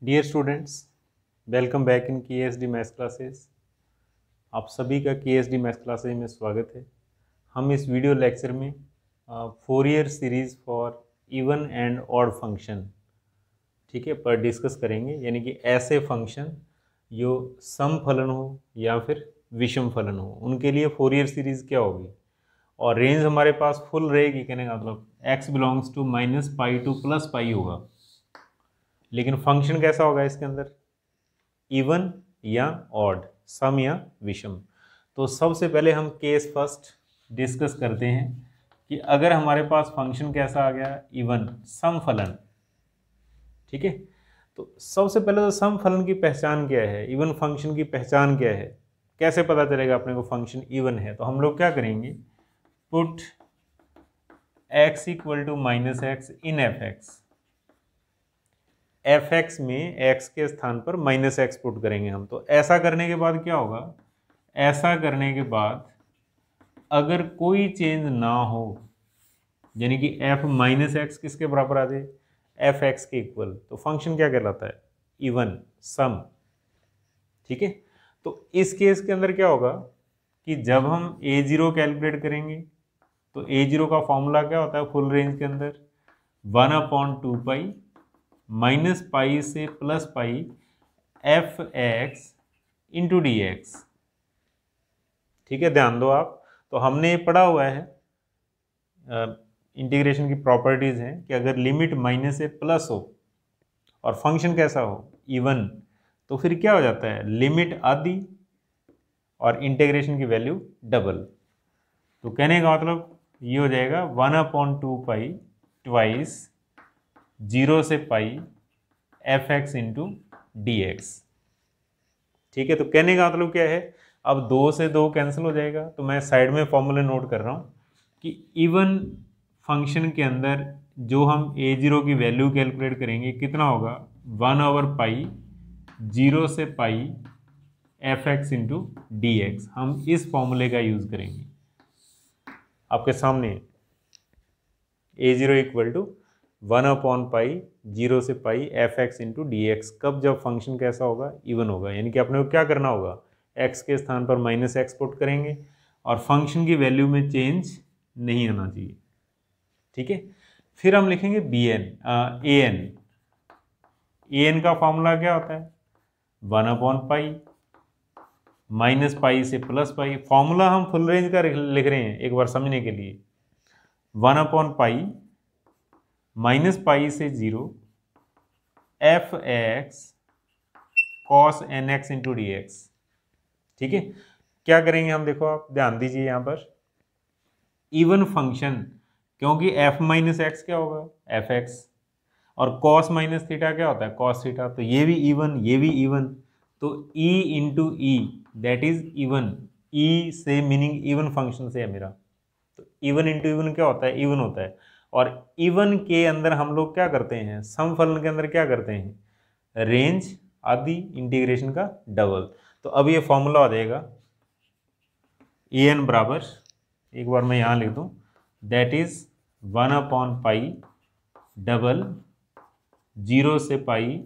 Dear students, welcome back in KSD maths classes. आप सभी का KSD मैथ्स क्लासेस में स्वागत है। हम इस वीडियो लेक्चर में Fourier series for even and odd function ठीक है पर डिस्कस करेंगे, यानी कि ऐसे फंक्शन जो सम फलन हो या फिर विषम फलन हो, उनके लिए फोरियर सीरीज क्या होगी। और रेंज हमारे पास फुल रहेगी, कहने का मतलब x बिलोंग्स टू -π टू +π होगा। लेकिन फंक्शन कैसा होगा इसके अंदर, इवन या ऑड, सम या विषम। तो सबसे पहले हम केस फर्स्ट डिस्कस करते हैं कि अगर हमारे पास फंक्शन कैसा आ गया, इवन सम फलन, ठीक है। तो सबसे पहले तो सम फलन की पहचान क्या है, इवन फंक्शन की पहचान क्या है, कैसे पता चलेगा अपने को फंक्शन इवन है। तो हम लोग क्या करेंगे, put x equal to -x in fx में x के स्थान पर -x पुट करेंगे हम। तो ऐसा करने के बाद क्या होगा, ऐसा करने के बाद अगर कोई चेंज ना हो, यानी कि f -x किसके बराबर आ जाए, fx के इक्वल, तो फंक्शन क्या कहलाता है, इवन सम, ठीक है। तो इस केस के अंदर क्या होगा कि जब हम a0 कैलकुलेट करेंगे तो a0 का फॉर्मूला क्या होता है फुल रेंज के अंदर, 1/2π -π से +π fx इंटू dx, ठीक है। ध्यान दो आप, तो हमने ये पढ़ा हुआ है, इंटीग्रेशन की प्रॉपर्टीज हैं कि अगर लिमिट माइनस से प्लस हो और फंक्शन कैसा हो, इवन, तो फिर क्या हो जाता है, लिमिट आधी और इंटीग्रेशन की वैल्यू डबल। तो कहने का मतलब ये हो जाएगा 1/2π ट्वाइस 0 से पाई fx इंटू dx, ठीक है। तो कहने का मतलब क्या है, अब 2 से 2 कैंसिल हो जाएगा। तो मैं साइड में फॉर्मूले नोट कर रहा हूँ कि इवन फंक्शन के अंदर जो हम a0 की वैल्यू कैलकुलेट करेंगे कितना होगा, 1/π 0 से पाई fx इंटू dx। हम इस फॉर्मूले का यूज करेंगे। आपके सामने a0 इक्वल टू 1/π 0 से पाई fx इंटू dx, कब, जब फंक्शन कैसा होगा, इवन होगा। यानी कि अपने को क्या करना होगा, x के स्थान पर -x पुट करेंगे और फंक्शन की वैल्यू में चेंज नहीं आना चाहिए, ठीक है। फिर हम लिखेंगे an का फॉर्मूला क्या होता है, 1/π -π से +π। फॉर्मूला हम फुल रेंज का लिख रहे हैं एक बार समझने के लिए, 1/π -π से 0 fx cos nx into dx, ठीक है। क्या करेंगे हम, देखो आप ध्यान दीजिए यहाँ पर, इवन फंक्शन, क्योंकि f -x क्या होगा, fx, और cos -θ क्या होता है, cos θ, तो ये भी इवन, ये भी इवन। तो e into E that is even, e से मीनिंग इवन फंक्शन से है मेरा। तो इवन इंटू इवन क्या होता है, इवन होता है। और इवन के अंदर हम लोग क्या करते हैं, सम फलन के अंदर क्या करते हैं, रेंज आधी, इंटीग्रेशन का डबल। तो अब ये फॉर्मूला हो जाएगा an बराबर, एक बार मैं यहाँ लिख दूँ, दैट इज 1/π डबल 0 से पाई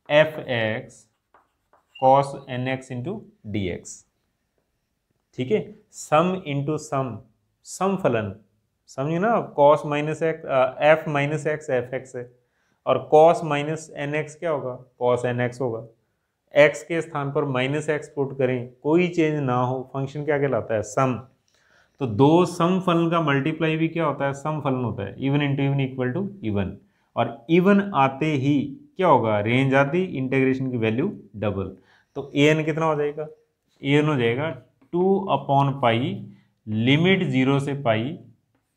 fx cos nx into dx, ठीक है। सम इंटू सम, सम फलन, समझिए ना, cos -x f -x fx है और cos -nx क्या होगा, cos nx होगा। x के स्थान पर -x पुट करें, कोई चेंज ना हो, फंक्शन क्या कहलाता है, सम। तो दो सम फलन का मल्टीप्लाई भी क्या होता है, सम फलन होता है। Even into even equal to even, और इवन आते ही क्या होगा, रेंज आती, इंटीग्रेशन की वैल्यू डबल। तो an कितना हो जाएगा, an हो जाएगा 2/π लिमिट 0 से पाई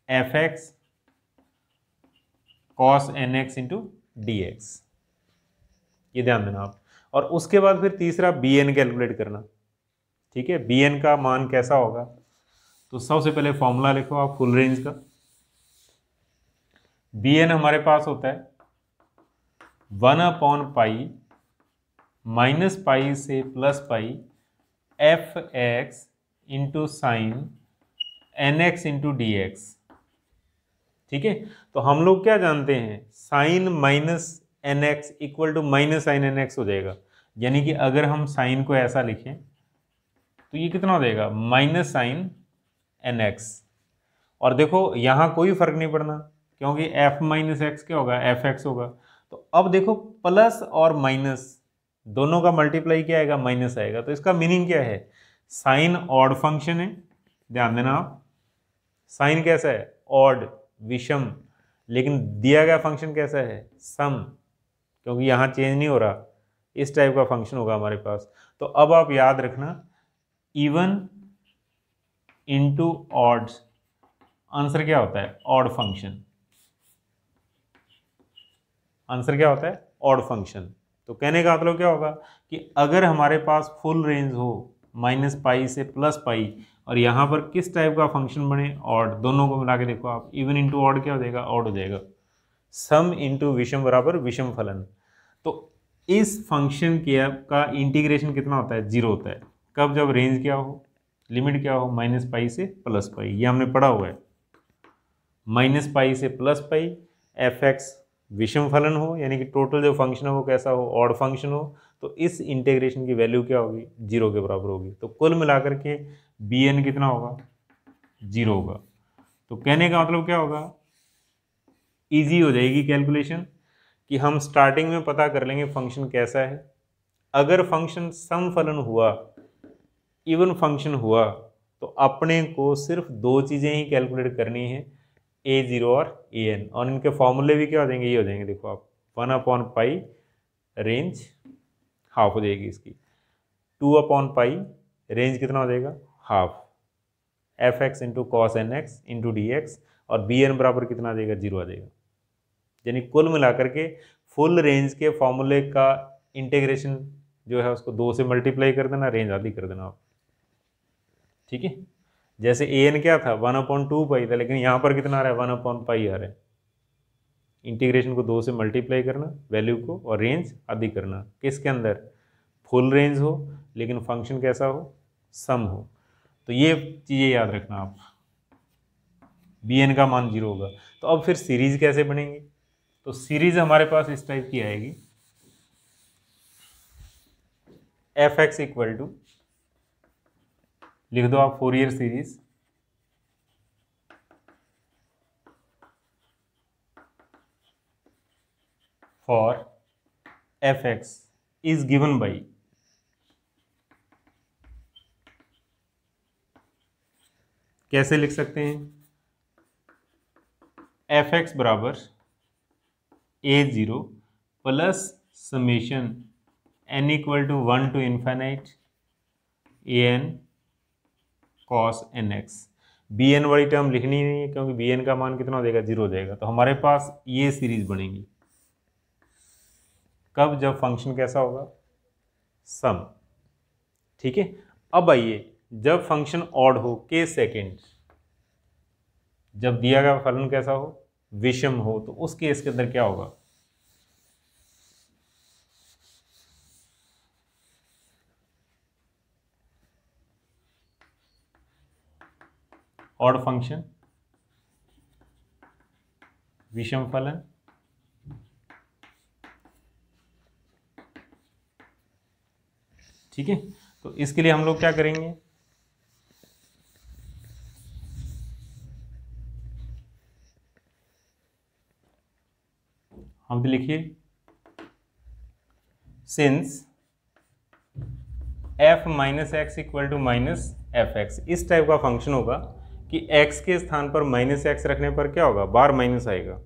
fx cos nx into dx, ये ध्यान देना आप। और उसके बाद फिर तीसरा bn कैलकुलेट करना, ठीक है। bn का मान कैसा होगा, तो सबसे पहले फॉर्मूला लिखो आप फुल रेंज का। bn हमारे पास होता है 1/π -π से +π fx into sine nx into dx, ठीक है। तो हम लोग क्या जानते हैं, sine minus n x equal to minus sine N x हो जाएगा। यानी कि अगर हम साइन को ऐसा लिखें तो ये कितना हो जाएगा, माइनस साइन एन एक्स। और देखो यहाँ कोई फर्क नहीं पड़ना, क्योंकि एफ माइनस एक्स क्या होगा, एफ एक्स होगा। तो अब देखो प्लस और माइनस दोनों का मल्टीप्लाई क्या आएगा, माइनस आएगा। तो इसका मीनिंग क्या है, साइन ऑड फंक्शन है, ध्यान देना आप, साइन कैसा है, ऑड, विषम, लेकिन दिया गया फंक्शन कैसा है, सम, क्योंकि यहाँ चेंज नहीं हो रहा, इस टाइप का फंक्शन होगा हमारे पास। तो अब आप याद रखना, इवन इंटू ऑड, आंसर क्या होता है, ऑड फंक्शन। आंसर क्या होता है, ऑड फंक्शन। तो कहने का मतलब क्या होगा कि अगर हमारे पास फुल रेंज हो माइनस पाई से प्लस पाई, और यहाँ पर किस टाइप का फंक्शन बने, ऑड, दोनों को मिला के देखो आप, इवन इंटू ऑड क्या हो जाएगा, ऑड हो जाएगा। सम इंटू विषम बराबर विषम फलन। तो इस फंक्शन का इंटीग्रेशन कितना होता है, 0 होता है। कब, जब रेंज क्या हो, लिमिट क्या हो, माइनस पाई से प्लस पाई, ये हमने पढ़ा हुआ है। माइनस पाई से प्लस पाई, एफ एक्स विषम फलन हो, यानी कि टोटल जो फंक्शन है वो कैसा हो, ऑड फंक्शन हो, तो इस इंटीग्रेशन की वैल्यू क्या होगी, 0 के बराबर होगी। तो कुल मिलाकर के बी एन कितना होगा, 0 होगा। तो कहने का मतलब क्या होगा, इजी हो जाएगी कैलकुलेशन, कि हम स्टार्टिंग में पता कर लेंगे फंक्शन कैसा है। अगर फंक्शन सम फलन हुआ, इवन फंक्शन हुआ, तो अपने को सिर्फ 2 चीज़ें ही कैलकुलेट करनी है, a0 और an, और इनके फॉर्मूले भी क्या हो जाएंगे, ये हो जाएंगे, देखो आप, 1/पाई रेंज हाफ हो जाएगी इसकी, 2/पाई रेंज कितना हो जाएगा, half, f x into cos n x into D x, और बी एन बराबर कितना आ जाएगा, 0 आ जाएगा। यानी कुल मिलाकर के फुल रेंज के फॉर्मूले का इंटीग्रेशन जो है उसको 2 से मल्टीप्लाई कर देना, रेंज आधी कर देना आप, ठीक है। जैसे ए एन क्या था, 1/2 था, लेकिन यहाँ पर कितना आ रहा है, 1/पाई आ रहा है। इंटीग्रेशन को 2 से मल्टीप्लाई करना वैल्यू को, और रेंज आधी करना, किसके अंदर, फुल रेंज हो लेकिन फंक्शन कैसा हो, सम हो। तो ये चीज़ें याद रखना आप, बी एन का मान 0 होगा। तो अब फिर सीरीज कैसे बनेंगी, तो सीरीज हमारे पास इस टाइप की आएगी, एफ एक्स इक्वल टू, लिख दो आप, Fourier series for f x is given by, कैसे लिख सकते हैं, एफ एक्स बराबर a0 plus summation n equal to 1 to infinite an cos nx। B n वाली टर्म लिखनी नहीं है, क्योंकि बी एन का मान कितना हो जाएगा, 0 हो जाएगा। तो हमारे पास ये सीरीज बनेगी कब, जब फंक्शन कैसा होगा, सम, ठीक है। अब आइए, जब फंक्शन ऑड हो, केस सेकेंड, जब दिया गया फलन कैसा हो, विषम हो, तो उस केस के अंदर क्या होगा, ऑड फंक्शन, विषम फलन, ठीक है। तो इसके लिए हम लोग क्या करेंगे, हम तो लिखिए, since f minus x equal to minus f x, इस टाइप का फंक्शन होगा कि x के स्थान पर माइनस एक्स रखने पर क्या होगा, बार माइनस आएगा।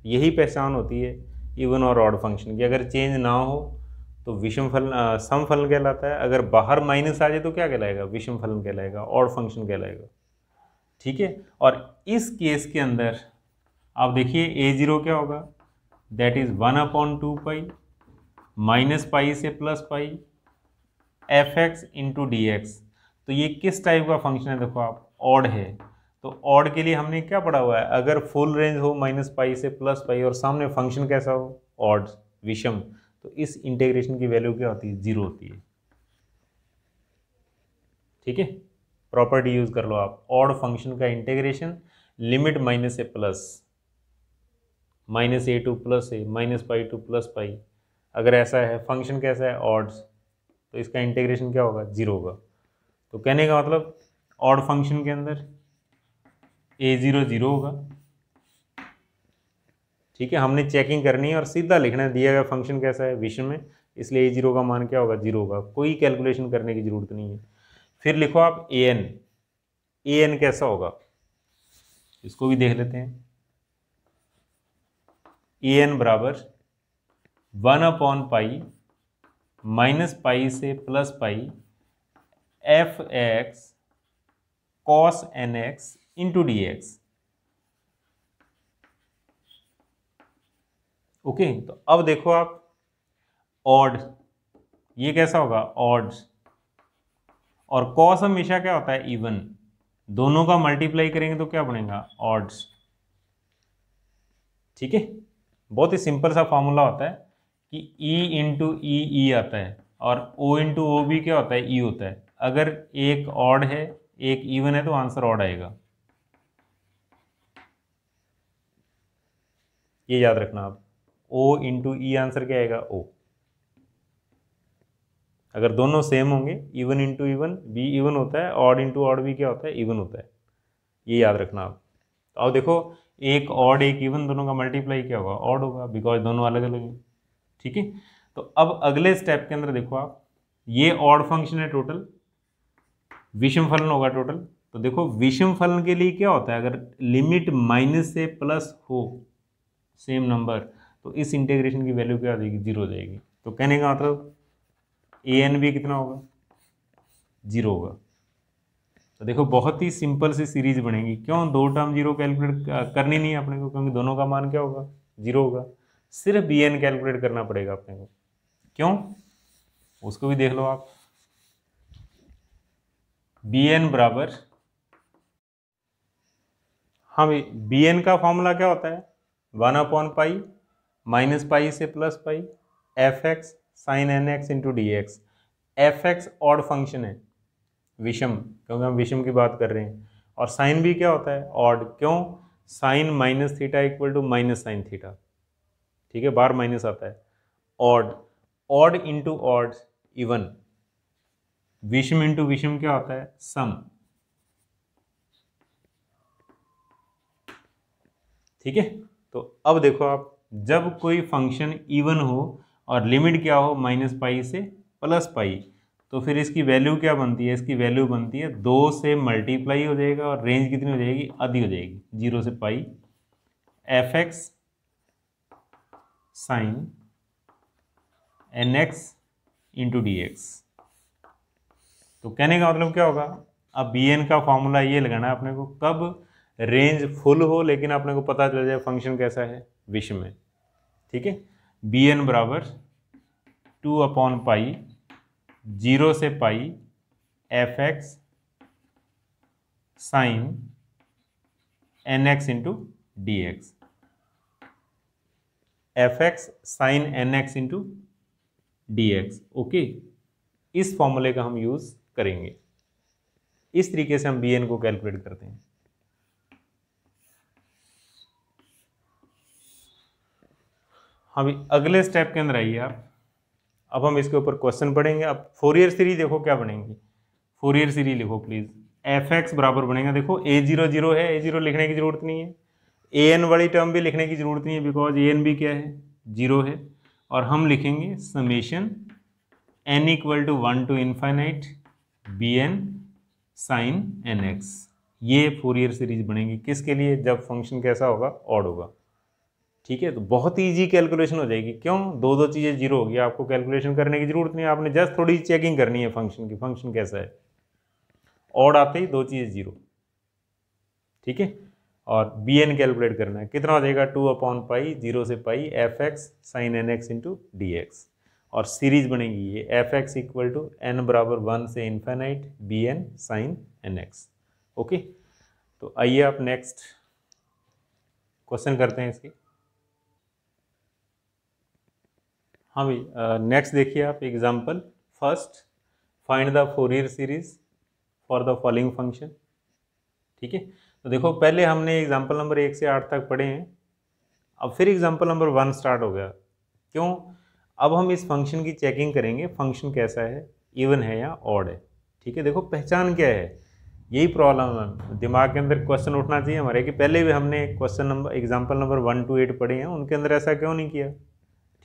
यही पहचान होती है इवन और ऑड फंक्शन की। अगर चेंज ना हो तो विषम फलन, सम फलन कहलाता है। अगर बाहर माइनस आ जाए तो क्या कहलाएगा, विषम फलन कहलाएगा, ऑड फंक्शन कहलाएगा, ठीक है। और इस केस के अंदर आप देखिए a0 क्या होगा, दैट इज 1/2 माइनस पाई से प्लस पाई F x into D x. तो ये किस टाइप का फंक्शन है, देखो आप, ऑड है। तो ऑड के लिए हमने क्या पढ़ा हुआ है, अगर फुल रेंज हो माइनस पाई से प्लस पाई और सामने फंक्शन कैसा हो, ऑड, विषम, तो इस इंटीग्रेशन की वैल्यू क्या होती है, 0 होती है, ठीक है। प्रॉपर्टी यूज कर लो आप, ऑड फंक्शन का इंटीग्रेशन लिमिट माइनस से plus, minus a to plus a, minus pi to plus pi. अगर ऐसा है, फंक्शन कैसा है, ऑड्स, तो इसका इंटीग्रेशन क्या होगा, 0 होगा। तो कहने का मतलब ऑड फंक्शन के अंदर a0 0 होगा। ठीक है, हमने चेकिंग करनी है और सीधा लिखना है दिया गया फंक्शन कैसा है, विषम में, इसलिए a0 का मान क्या होगा, 0 होगा, कोई कैलकुलेशन करने की जरूरत नहीं है। फिर लिखो आप an कैसा होगा, इसको भी देख लेते हैं। an बराबर 1/पाई माइनस पाई से plus pi f(x) cos nx into D x. Okay, तो अब देखो आप ऑड, ये कैसा होगा, ऑड्स, और कॉस हमेशा क्या होता है, इवन, दोनों का मल्टीप्लाई करेंगे तो क्या बनेगा, ऑड्स। ठीक है, बहुत ही सिंपल सा फॉर्मूला होता है कि ई इंटू ई आता है और ओ इंटू ओ भी क्या होता है, ई होता है। अगर एक ऑड है एक इवन है तो आंसर ऑड आएगा, ये याद रखना आप। ओ इंटू ई आंसर क्या आएगा, ओ। अगर दोनों सेम होंगे, इवन इंटू इवन भी इवन होता है, ऑड इंटू ऑड भी क्या होता है, इवन होता है, ये याद रखना आप। तो अब देखो, एक ऑड एक इवन, दोनों का मल्टीप्लाई क्या होगा, ऑड होगा, बिकॉज दोनों अलग अलग हैं। ठीक है, तो अब अगले स्टेप के अंदर देखो आप, ये ऑड फंक्शन है टोटल, विषम फलन होगा टोटल। तो देखो विषम फलन के लिए क्या होता है, अगर लिमिट माइनस से प्लस हो सेम नंबर, तो इस इंटीग्रेशन की वैल्यू क्या आ जाएगी, 0 हो जाएगी। तो कहने का मतलब an भी कितना होगा, 0 होगा। तो देखो बहुत ही सिंपल सी सीरीज बनेगी, क्यों, दो टर्म 0 कैलकुलेट करनी नहीं है अपने को, क्योंकि दोनों का मान क्या होगा, 0 होगा। सिर्फ bn कैलकुलेट करना पड़ेगा अपने को, क्यों, उसको भी देख लो आप। bn बराबर, हाँ भाई, bn का फॉर्मूला क्या होता है, 1/पाई माइनस पाई से plus pi f(x) sine nx into D x. f(x) odd function है, विषम, क्योंकि हम विषम की बात कर रहे हैं, और साइन भी क्या होता है, ऑड, क्यों, sine minus theta equal to minus sine theta. ठीक है, बार माइनस आता है, odd, odd into odd even, विषम इंटू विषम क्या होता है, सम। ठीक है, तो अब देखो आप, जब कोई फंक्शन इवन हो और लिमिट क्या हो, माइनस पाई से प्लस पाई, तो फिर इसकी वैल्यू क्या बनती है, इसकी वैल्यू बनती है 2 से मल्टीप्लाई हो जाएगा और रेंज कितनी हो जाएगी, आधी हो जाएगी, 0 से pi f(x) sine nx into D x. तो कहने का मतलब क्या होगा, अब bn का फॉर्मूला ये लगाना है अपने को, कब रेंज फुल हो लेकिन अपने को पता चल जाए फंक्शन कैसा है, विषम में। ठीक है, bn बराबर 2/पाई 0 से pi f(x) sine nx into D x, f(x) sine nx into D x. Okay, इस फॉर्मूले का हम यूज करेंगे, इस तरीके से हम bn को कैलकुलेट करते हैं। हाँ भाई, अगले स्टेप के अंदर आइए आप, अब हम इसके ऊपर क्वेश्चन पढ़ेंगे। अब फोरियर सीरीज देखो क्या बनेगी, फोरियर सीरीज लिखो प्लीज। f(x) बराबर बनेगा, देखो a0 0 है, a0 लिखने की जरूरत नहीं है, an वाली टर्म भी लिखने की जरूरत नहीं है, बिकॉज an भी क्या है, 0 है, और हम लिखेंगे summation n equal to 1 to infinite bn sine nx। ये फोरियर सीरीज बनेगी किसके लिए, जब फंक्शन कैसा होगा, ऑड होगा। ठीक है, तो बहुत ईजी कैलकुलेशन हो जाएगी, क्यों, दो दो चीज़ें 0 होगी, आपको कैलकुलेशन करने की जरूरत नहीं है, आपने जस्ट थोड़ी चेकिंग करनी है फंक्शन की, फंक्शन कैसा है, ऑड आते ही दो चीज़ें 0। ठीक है, और bn कैलकुलेट करना है, कितना हो जाएगा, 2/पाई 0 से pi f(x) sine nx into D x, और सीरीज बनेगी ये f(x) इक्वल टू n बराबर 1 से infinite bn sine nx। Okay, तो आइए आप नेक्स्ट क्वेश्चन करते हैं इसकी। हाँ भाई, नेक्स्ट देखिए आप example first, find the Fourier series for the following function. ठीक है, तो देखो पहले हमने एग्जाम्पल नंबर 1 से 8 तक पढ़े हैं, अब फिर एग्जांपल नंबर 1 स्टार्ट हो गया। क्यों? अब हम इस फंक्शन की चेकिंग करेंगे, फंक्शन कैसा है, इवन है या ऑड है। ठीक है, देखो पहचान क्या है, यही प्रॉब्लम है, दिमाग के अंदर क्वेश्चन उठना चाहिए हमारे कि पहले भी हमने question number example number 1 to 8 पढ़े हैं, उनके अंदर ऐसा क्यों नहीं किया।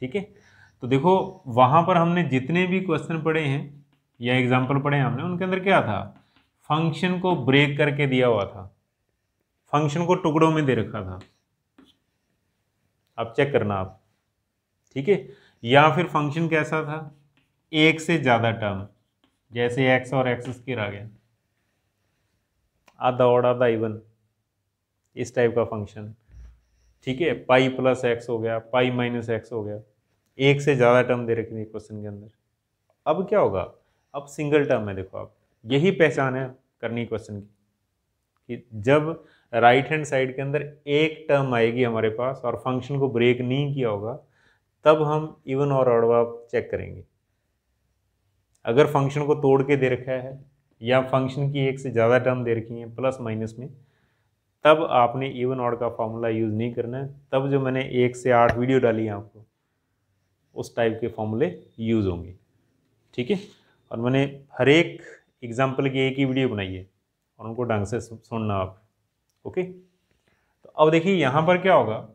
ठीक है, तो देखो वहाँ पर हमने जितने भी क्वेश्चन पढ़े हैं या एग्जाम्पल पढ़े हैं हमने, उनके अंदर क्या था, फंक्शन को ब्रेक करके दिया हुआ था, फंक्शन को टुकड़ों में दे रखा था। अब चेक करना आप। ठीक है, या फिर फंक्शन कैसा था, एक से ज़्यादा टर्म, जैसे एक्स और एक्स स्क्वायर आ गया, आधा ऑड आधा इवन, इस टाइप का फंक्शन। ठीक है, पाई प्लस एक्स हो गया, पाई माइनस एक्स हो गया, एक से ज़्यादा टर्म दे रखी है क्वेश्चन के अंदर। अब क्या होगा, अब सिंगल टर्म है। देखो आप, यही पहचान है करनी क्वेश्चन की कि जब राइट हैंड साइड के अंदर एक टर्म आएगी हमारे पास और फंक्शन को ब्रेक नहीं किया होगा, तब हम इवन और ऑड चेक करेंगे। अगर फंक्शन को तोड़ के दे रखा है या फंक्शन की एक से ज़्यादा टर्म दे रखी है प्लस माइनस में, तब आपने इवन ऑड का फॉर्मूला यूज़ नहीं करना है। तब जो मैंने 1 से 8 वीडियो डाली है आपको, उस टाइप के फॉर्मूले यूज़ होंगे। ठीक है, और मैंने हर एक एग्जाम्पल की एक ही वीडियो बनाई है और उनको ढंग से सुनना आप। ओके, तो अब देखिए यहाँ पर क्या होगा,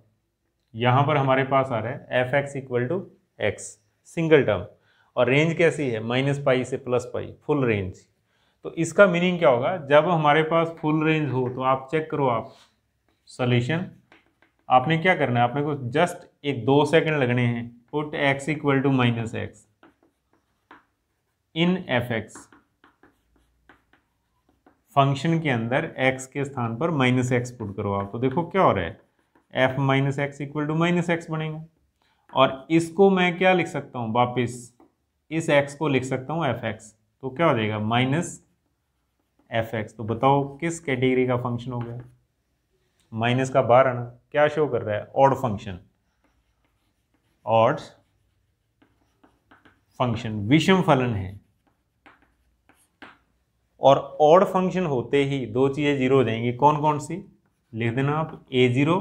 यहाँ पर हमारे पास आ रहा है f x equal to x, single term, और रेंज कैसी है, -पाई से +पाई, फुल रेंज। तो इसका मीनिंग क्या होगा, जब हमारे पास फुल रेंज हो तो आप चेक करो, आप सॉल्यूशन आपने क्या करना है, आपने को जस्ट 1-2 सेकंड लगने हैं। Put x equal to -x in f x, function के अंदर x के स्थान पर -x पुट करो आप, तो देखो क्या हो रहा है, f minus x equal to -x बनेगा। और इसको मैं क्या लिख सकता हूँ, वापिस इस x को लिख सकता हूँ fx, तो क्या हो जाएगा -fx। तो बताओ किस कैटेगरी का फंक्शन हो गया, माइनस का बाहर आना क्या शो कर रहा है, ऑड फंक्शन, ऑड फंक्शन, विषम फलन है। और ऑड फंक्शन होते ही दो चीजें जीरो हो जाएंगी, कौन कौन सी, लिख देना आप, a0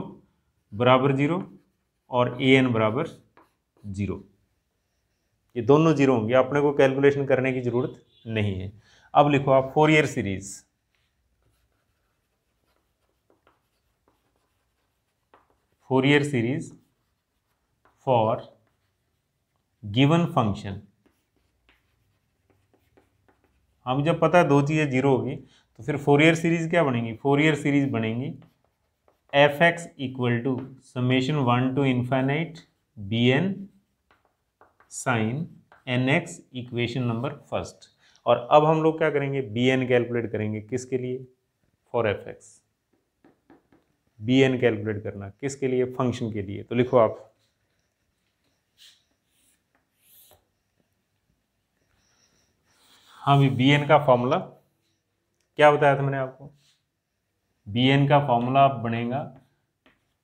बराबर 0 और an बराबर 0, ये दोनों जीरो होंगे, अपने को कैलकुलेशन करने की जरूरत नहीं है। अब लिखो आप Fourier series, Fourier series for given function. हम जब पता है दो चीजें जीरो होगी, तो फिर फोरियर सीरीज क्या बनेंगी, फोरियर सीरीज बनेंगी f x equal to (1 to ∞ bn sin nx, equation number first. और अब हम लोग क्या करेंगे, bn कैलकुलेट करेंगे, किसके लिए, for f x. bn calculate करना किसके लिए, फंक्शन के लिए। तो लिखो आप, हाँ भी bn का फॉर्मूला क्या बताया था मैंने आपको, bn का फॉर्मूला बनेगा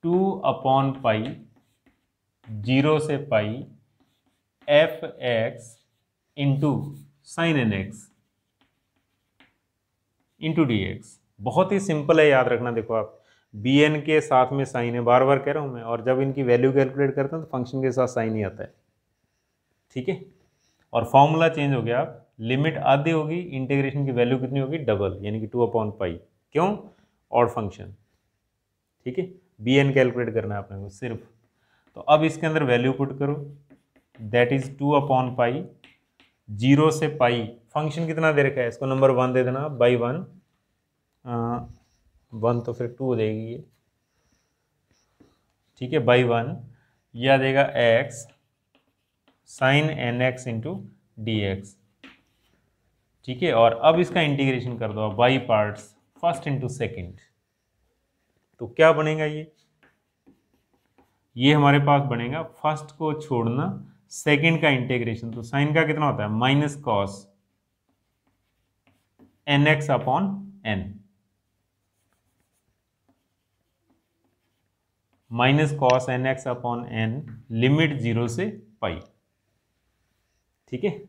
2/पाई 0 से pi F x into sine N x into D X. बहुत ही सिंपल है, याद रखना। देखो आप, bn के साथ में साइन है, बार बार कह रहा हूँ मैं, और जब इनकी वैल्यू कैलकुलेट करते हैं तो फंक्शन के साथ साइन ही आता है। ठीक है, और फॉर्मूला चेंज हो गया, आप लिमिट आधी होगी, इंटीग्रेशन की वैल्यू कितनी होगी, डबल, यानी कि 2/पाई। क्यों, ऑड फंक्शन। ठीक है, bn कैलकुलेट करना है अपने को सिर्फ। तो अब इसके अंदर वैल्यू पुट करो, दैट इज 2/पाई 0 से पाई, फंक्शन कितना दे रखा है, इसको नंबर 1 दे देना, बाई 1, 1 तो फिर 2 हो जाएगी ये। ठीक है, बाई 1, यह देगा x sine N x into D x. ठीक है, और अब इसका इंटीग्रेशन कर दो by parts, first into second. तो क्या बनेगा ये हमारे पास बनेगा, फर्स्ट को छोड़ना, सेकंड का इंटीग्रेशन। तो साइन का कितना होता है, minus cos n x upon n, minus cos n x upon n, limit 0 से पाई। ठीक है,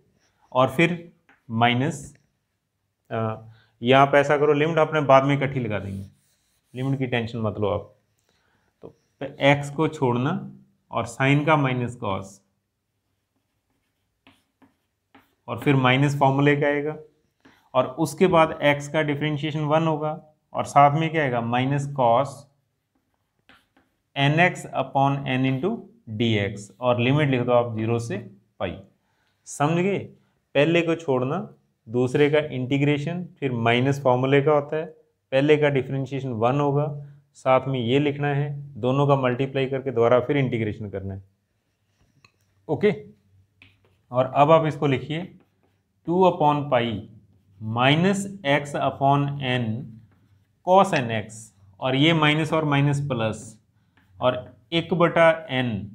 और फिर माइनस, यहाँ पे ऐसा करो, लिमिट अपने बाद में इकट्ठी लगा देंगे, लिमिट की टेंशन मत लो आप। तो तो x को छोड़ना और साइन का माइनस कॉस, और फिर माइनस फॉर्मूले का आएगा, और उसके बाद x का डिफरेंशिएशन 1 होगा, और साथ में क्या आएगा minus cos nx upon n into D x, और लिमिट लिख दो आप 0 से पाई। समझ गए? पहले को छोड़ना, दूसरे का इंटीग्रेशन, फिर माइनस फॉर्मूले का होता है, पहले का डिफरेंशिएशन 1 होगा, साथ में ये लिखना है, दोनों का मल्टीप्लाई करके दोबारा फिर इंटीग्रेशन करना है। ओके, और अब आप इसको लिखिए 2 upon pi minus x upon n cos n x, और ये माइनस और माइनस प्लस, और 1/n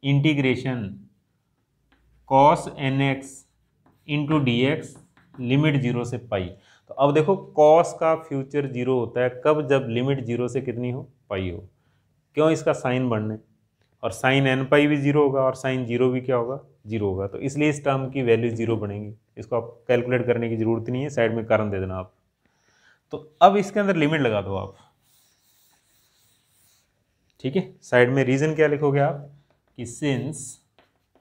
integration cos n x into D x, limit 0 से पाई। तो अब देखो कॉस का फ्यूचर 0 होता है कब? जब लिमिट 0 से कितनी हो? पाई हो। क्यों? इसका साइन बढ़ने, और साइन एन पाई भी 0 होगा, और साइन 0 भी क्या होगा? 0 होगा। तो इसलिए इस टर्म की वैल्यू 0 बनेगी। इसको आप कैलकुलेट करने की जरूरत नहीं है, साइड में कारण दे देना आप। तो अब इसके अंदर लिमिट लगा दो आप, ठीक है। साइड में रीजन क्या लिखोगे आप कि सिंस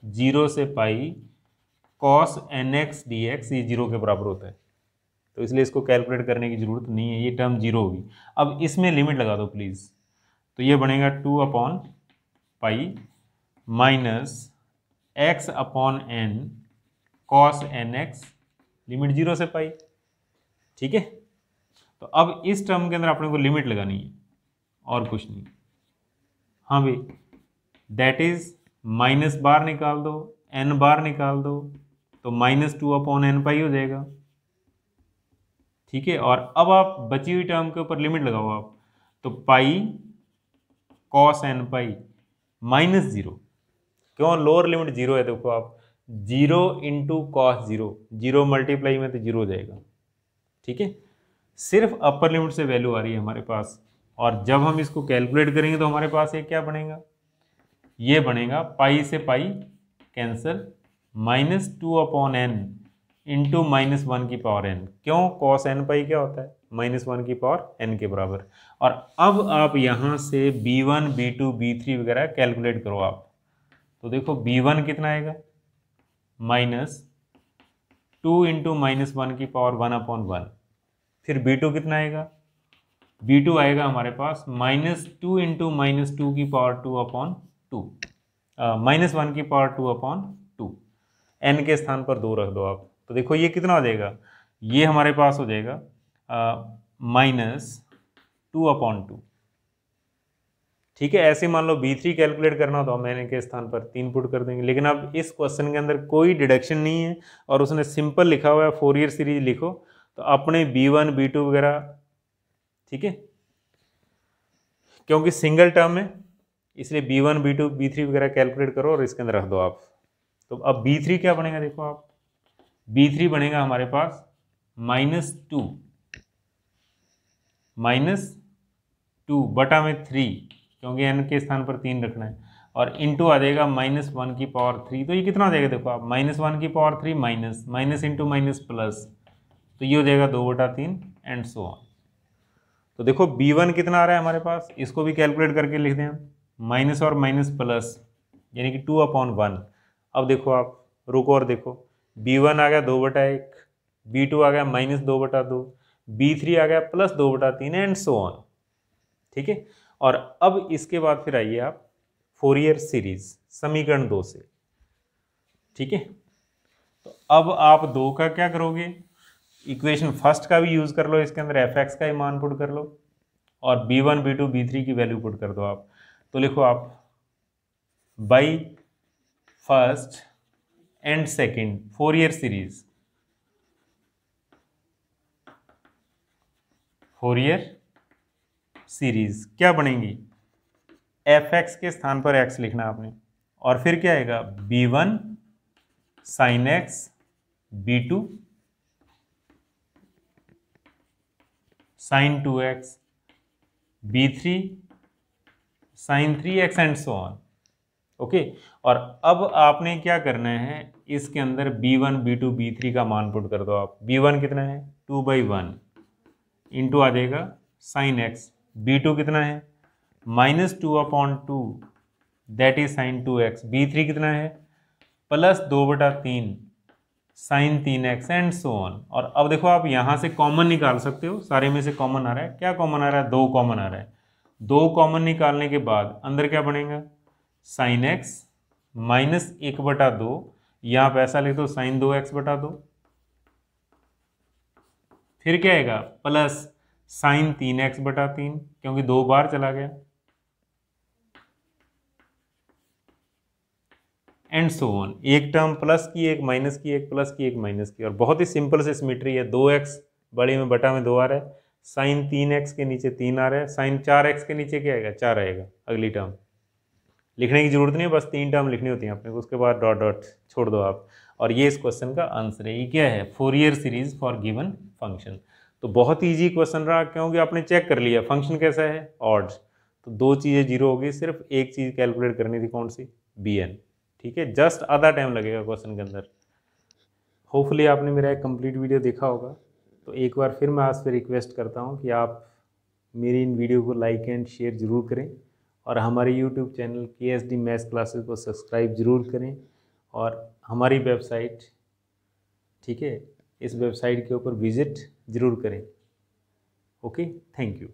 0 से pi cos n x d x ये 0 के बराबर होता है, तो इसलिए इसको कैलकुलेट करने की जरूरत नहीं है, ये टर्म 0 होगी। अब इसमें लिमिट लगा दो प्लीज़, तो ये बनेगा 2 upon pi minus x upon n cos n x, limit 0 से पाई, ठीक है। तो अब इस टर्म के अंदर अपने को लिमिट लगानी है और कुछ नहीं। हाँ भाई, दैट इज माइनस बार निकाल दो, एन बार निकाल दो, तो -2 अपॉन एन पाई हो जाएगा, ठीक है। और अब आप बची हुई टर्म के ऊपर लिमिट लगाओ आप, तो पाई कॉस एन पाई -0, क्यों? लोअर लिमिट 0 है, देखो आप 0 इंटू कॉस 0, 0 मल्टीप्लाई में तो 0 हो जाएगा, ठीक है। सिर्फ अपर लिमिट से वैल्यू आ रही है हमारे पास, और जब हम इसको कैलकुलेट करेंगे तो हमारे पास ये क्या बनेगा? ये बनेगा पाई से pi cancel, -2 upon n into -1 की पावर n। क्यों? कॉस एन पाई क्या होता है? -1 की पावर n के बराबर। और अब आप यहाँ से b1 b2 b3 वगैरह कैलकुलेट करो आप, तो देखो b1 कितना आएगा? -2 इंटू -1 की पावर 1/1। फिर b2 कितना आएगा? b2 आएगा हमारे पास -2 इंटू -2 की पावर 2/2, -1 की पावर 2/2, n के स्थान पर 2 रख दो आप, तो देखो ये कितना हो जाएगा? ये हमारे पास हो जाएगा -2/2, ठीक है। ऐसे मान लो b3 कैलकुलेट करना हो तो हम n के स्थान पर 3 पुट कर देंगे, लेकिन अब इस क्वेश्चन के अंदर कोई डिडक्शन नहीं है और उसने सिंपल लिखा हुआ है फोरियर सीरीज लिखो, तो अपने b1 b2 वगैरह, ठीक है, क्योंकि सिंगल टर्म है इसलिए b1 b2 b3 वगैरह कैलकुलेट करो और इसके अंदर रख दो आप। तो अब b3 क्या बनेगा? देखो आप, b3 बनेगा हमारे पास -2 बटा में 3, क्योंकि n के स्थान पर 3 रखना है, और इंटू आ जाएगा -1 की पावर 3। तो ये कितना हो जाएगा? देखो आप, -1 की power 3 minus into minus plus, तो ये हो जाएगा 2/3 एंड सो ऑन। तो देखो b1 कितना आ रहा है हमारे पास, इसको भी कैलकुलेट करके लिख दें हम, माइनस और माइनस प्लस, यानी कि 2/1। अब देखो आप, रुको और देखो, b1 आ गया 2/1, b2 आ गया -2/2, b3 आ गया +2/3 एंड सो ऑन, ठीक है। और अब इसके बाद फिर आइए आप फोरियर सीरीज समीकरण 2 से, ठीक है। तो अब आप 2 का क्या करोगे? इक्वेशन फर्स्ट का भी यूज कर लो, इसके अंदर एफ एक्स का ही मान पुट कर लो, और b1 b2 b3 की वैल्यू पुट कर दो आप। तो लिखो आप by first and second Fourier series, Fourier series क्या बनेगी? एफ एक्स के स्थान पर एक्स लिखना आपने, और फिर क्या आएगा? b1 sine x, b2 sine 2x, b3 sine 3x and so on, okay. और अब आपने क्या करना है, इसके अंदर b1 b2 b3 का मान पुट कर दो आप। b1 कितना है? 2/1 इंटू आ जाएगा साइन x, b2 कितना है? -2/2 that is sine 2x। b3 कितना है +2/3 sign 3x and so on. और अब देखो आप यहाँ से कॉमन निकाल सकते हो, सारे में से कॉमन आ रहा है, क्या कॉमन आ रहा है 2 कॉमन आ रहा है। 2 कॉमन निकालने के बाद अंदर क्या बनेगा साइन x -1/2, यहाँ पे ऐसा लिख दो साइन 2x/2, फिर क्या आएगा प्लस साइन 3x/3 क्योंकि 2 बार चला गया, एंड सो ऑन। एक टर्म प्लस की, एक माइनस की, एक प्लस की, एक माइनस की। और बहुत ही सिंपल से सिमेट्री है, 2x बड़े में बटा में 2 आ रहा है, साइन 3x के नीचे 3 आ रहा है, साइन 4x के नीचे क्या आएगा 4 आएगा। अगली टर्म लिखने की जरूरत नहीं है, बस 3 टर्म लिखनी होती है अपने को, उसके बाद डॉट डॉट छोड़ दो आप। और ये इस क्वेश्चन का आंसर है। ये क्या है Fourier series for given function. तो बहुत ही ईजी क्वेश्चन रहा क्योंकि आपने चेक कर लिया फंक्शन कैसा है ऑड। तो 2 चीज़ें जीरो होगी, सिर्फ एक चीज़ कैलकुलेट करनी थी, कौन सी bn। ठीक है, जस्ट आधा टाइम लगेगा क्वेश्चन के अंदर। होपफुली आपने मेरा एक कंप्लीट वीडियो देखा होगा। तो एक बार फिर मैं आपसे रिक्वेस्ट करता हूँ कि आप मेरी इन वीडियो को लाइक एंड शेयर ज़रूर करें और हमारे YouTube channel KSD maths classes को सब्सक्राइब ज़रूर करें। और हमारी वेबसाइट, ठीक है, इस वेबसाइट के ऊपर विज़िट ज़रूर करें। Okay, thank you.